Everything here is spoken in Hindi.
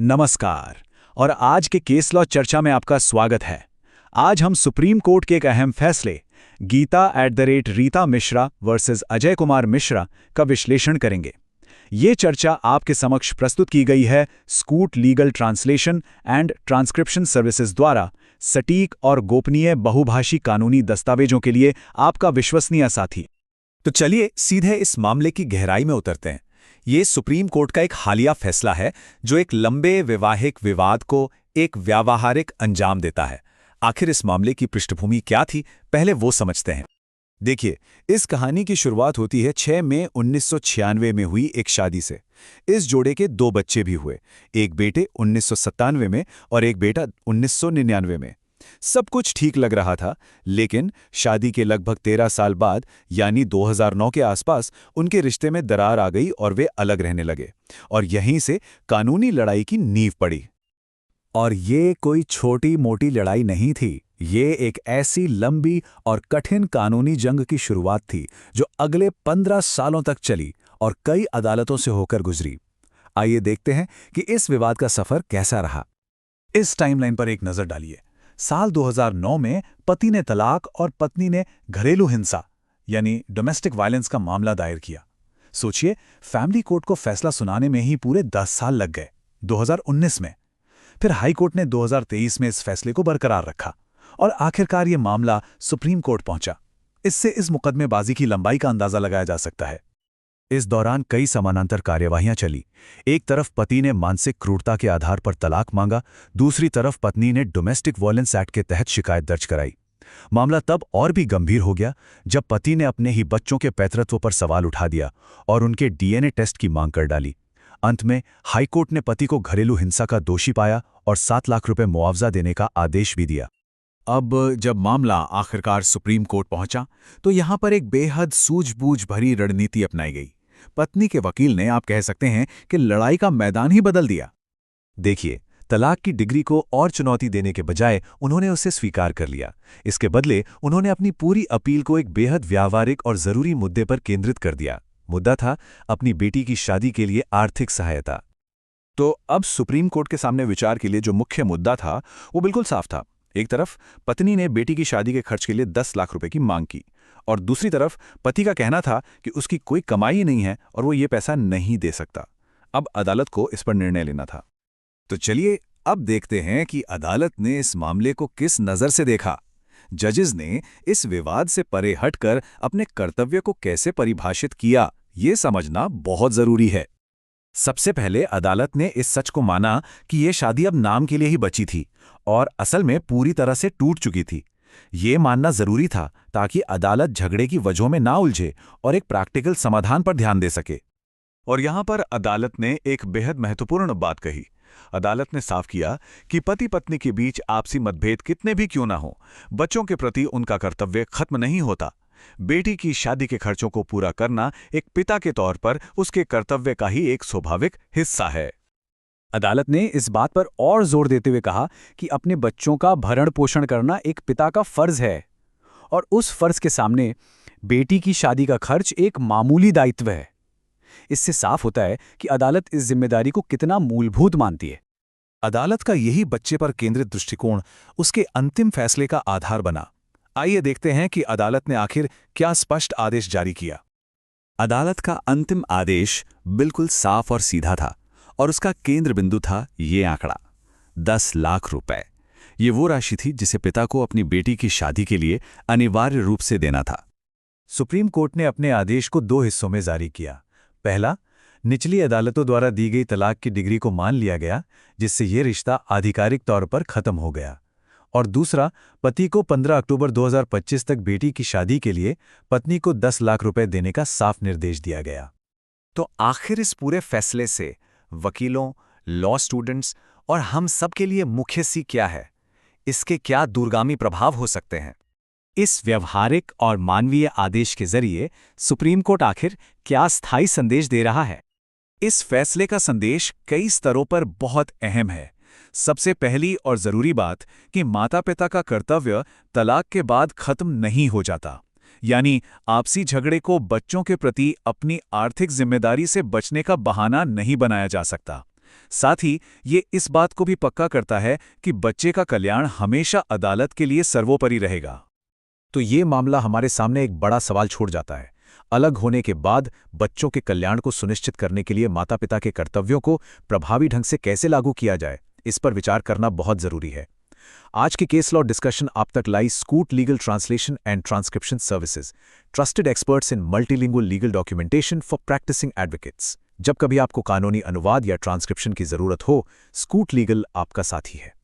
नमस्कार। और आज के केस लॉ चर्चा में आपका स्वागत है। आज हम सुप्रीम कोर्ट के एक अहम फैसले गीता@रीता मिश्रा वर्सेस अजय कुमार मिश्रा का विश्लेषण करेंगे। ये चर्चा आपके समक्ष प्रस्तुत की गई है scoot legal translation and transcription services द्वारा सटीक और गोपनीय बहुभाषी कानूनी दस्तावेजों के लिए आपका विश्वसनीय साथी। तो चलिए सीधे इस मामले की गहराई में उतरते हैं। ये सुप्रीम कोर्ट का एक हालिया फैसला है जो एक लंबे वैवाहिक विवाद को एक व्यावहारिक अंजाम देता है। आखिर इस मामले की पृष्ठभूमि क्या थी, पहले वो समझते हैं। देखिए, इस कहानी की शुरुआत होती है 6 मई 1996 में हुई एक शादी से। इस जोड़े के 2 बच्चे भी हुए, एक बेटे 1997 में और एक बेटा 1999 में। सब कुछ ठीक लग रहा था, लेकिन शादी के लगभग 13 साल बाद यानी 2009 के आसपास उनके रिश्ते में दरार आ गई और वे अलग रहने लगे। और यहीं से कानूनी लड़ाई की नींव पड़ी। और ये कोई छोटी मोटी लड़ाई नहीं थी, ये एक ऐसी लंबी और कठिन कानूनी जंग की शुरुआत थी जो अगले 15 सालों तक चली और कई अदालतों से होकर गुजरी। आइए देखते हैं कि इस विवाद का सफर कैसा रहा। इस टाइमलाइन पर एक नजर डालिए। साल 2009 में पति ने तलाक और पत्नी ने घरेलू हिंसा यानी डोमेस्टिक वायलेंस का मामला दायर किया। सोचिए, फैमिली कोर्ट को फैसला सुनाने में ही पूरे 10 साल लग गए 2019 में। फिर हाई कोर्ट ने 2023 में इस फैसले को बरकरार रखा और आखिरकार ये मामला सुप्रीम कोर्ट पहुंचा। इससे इस मुकदमेबाजी की लंबाई का अंदाजा लगाया जा सकता है। इस दौरान कई समानांतर कार्यवाहियां चली। एक तरफ पति ने मानसिक क्रूरता के आधार पर तलाक मांगा, दूसरी तरफ पत्नी ने डोमेस्टिक वायलेंस एक्ट के तहत शिकायत दर्ज कराई। मामला तब और भी गंभीर हो गया जब पति ने अपने ही बच्चों के पैतृत्व पर सवाल उठा दिया और उनके डीएनए टेस्ट की मांग कर डाली। अंत में हाईकोर्ट ने पति को घरेलू हिंसा का दोषी पाया और 7 लाख रुपए मुआवजा देने का आदेश भी दिया। अब जब मामला आखिरकार सुप्रीम कोर्ट पहुंचा तो यहां पर एक बेहद सूझबूझ भरी रणनीति अपनाई गई। पत्नी के वकील ने, आप कह सकते हैं कि लड़ाई का मैदान ही बदल दिया। देखिए, तलाक की डिग्री को और चुनौती देने के बजाय उन्होंने उसे स्वीकार कर लिया। इसके बदले उन्होंने अपनी पूरी अपील को एक बेहद व्यावहारिक और जरूरी मुद्दे पर केंद्रित कर दिया। मुद्दा था अपनी बेटी की शादी के लिए आर्थिक सहायता। तो अब सुप्रीम कोर्ट के सामने विचार के लिए जो मुख्य मुद्दा था वो बिल्कुल साफ था। एक तरफ पत्नी ने बेटी की शादी के खर्च के लिए 10 लाख रुपए की मांग की और दूसरी तरफ पति का कहना था कि उसकी कोई कमाई ही नहीं है और वो ये पैसा नहीं दे सकता। अब अदालत को इस पर निर्णय लेना था। तो चलिए अब देखते हैं कि अदालत ने इस मामले को किस नज़र से देखा। जजेस ने इस विवाद से परे हटकर अपने कर्तव्य को कैसे परिभाषित किया, ये समझना बहुत जरूरी है। सबसे पहले अदालत ने इस सच को माना कि ये शादी अब नाम के लिए ही बची थी और असल में पूरी तरह से टूट चुकी थी। ये मानना जरूरी था ताकि अदालत झगड़े की वजहों में ना उलझे और एक प्रैक्टिकल समाधान पर ध्यान दे सके। और यहां पर अदालत ने एक बेहद महत्वपूर्ण बात कही। अदालत ने साफ किया कि पति पत्नी के बीच आपसी मतभेद कितने भी क्यों ना हो, बच्चों के प्रति उनका कर्तव्य खत्म नहीं होता। बेटी की शादी के खर्चों को पूरा करना एक पिता के तौर पर उसके कर्तव्य का ही एक स्वाभाविक हिस्सा है। अदालत ने इस बात पर और जोर देते हुए कहा कि अपने बच्चों का भरण पोषण करना एक पिता का फर्ज है और उस फर्ज के सामने बेटी की शादी का खर्च एक मामूली दायित्व है। इससे साफ होता है कि अदालत इस जिम्मेदारी को कितना मूलभूत मानती है। अदालत का यही बच्चे पर केंद्रित दृष्टिकोण उसके अंतिम फैसले का आधार बना। आइए देखते हैं कि अदालत ने आखिर क्या स्पष्ट आदेश जारी किया। अदालत का अंतिम आदेश बिल्कुल साफ और सीधा था और उसका केंद्र बिंदु था ये आंकड़ा 10 लाख रुपए। ये वो राशि थी जिसे पिता को अपनी बेटी की शादी के लिए अनिवार्य रूप से देना था। सुप्रीम कोर्ट ने अपने आदेश को 2 हिस्सों में जारी किया। पहला, निचली अदालतों द्वारा दी गई तलाक की डिग्री को मान लिया गया, जिससे ये रिश्ता आधिकारिक तौर पर खत्म हो गया। और दूसरा, पति को 15 अक्टूबर 2025 तक बेटी की शादी के लिए पत्नी को 10 लाख रुपए देने का साफ निर्देश दिया गया। तो आखिर इस पूरे फैसले से वकीलों, लॉ स्टूडेंट्स और हम सब के लिए मुख्य सीख क्या है? इसके क्या दूरगामी प्रभाव हो सकते हैं? इस व्यवहारिक और मानवीय आदेश के जरिए सुप्रीम कोर्ट आखिर क्या स्थायी संदेश दे रहा है? इस फैसले का संदेश कई स्तरों पर बहुत अहम है। सबसे पहली और जरूरी बात कि माता-पिता का कर्तव्य तलाक के बाद खत्म नहीं हो जाता। यानी आपसी झगड़े को बच्चों के प्रति अपनी आर्थिक जिम्मेदारी से बचने का बहाना नहीं बनाया जा सकता। साथ ही ये इस बात को भी पक्का करता है कि बच्चे का कल्याण हमेशा अदालत के लिए सर्वोपरि रहेगा। तो ये मामला हमारे सामने एक बड़ा सवाल छोड़ जाता है। अलग होने के बाद बच्चों के कल्याण को सुनिश्चित करने के लिए माता-पिता के कर्तव्यों को प्रभावी ढंग से कैसे लागू किया जाए, इस पर विचार करना बहुत जरूरी है। आज के केस लॉ डिस्कशन आप तक लाई Scoot legal translation and transcription services, trusted experts in multilingual legal documentation for practising advocates. जब कभी आपको कानूनी अनुवाद या ट्रांसक्रिप्शन की जरूरत हो, स्कूट लीगल आपका साथी है।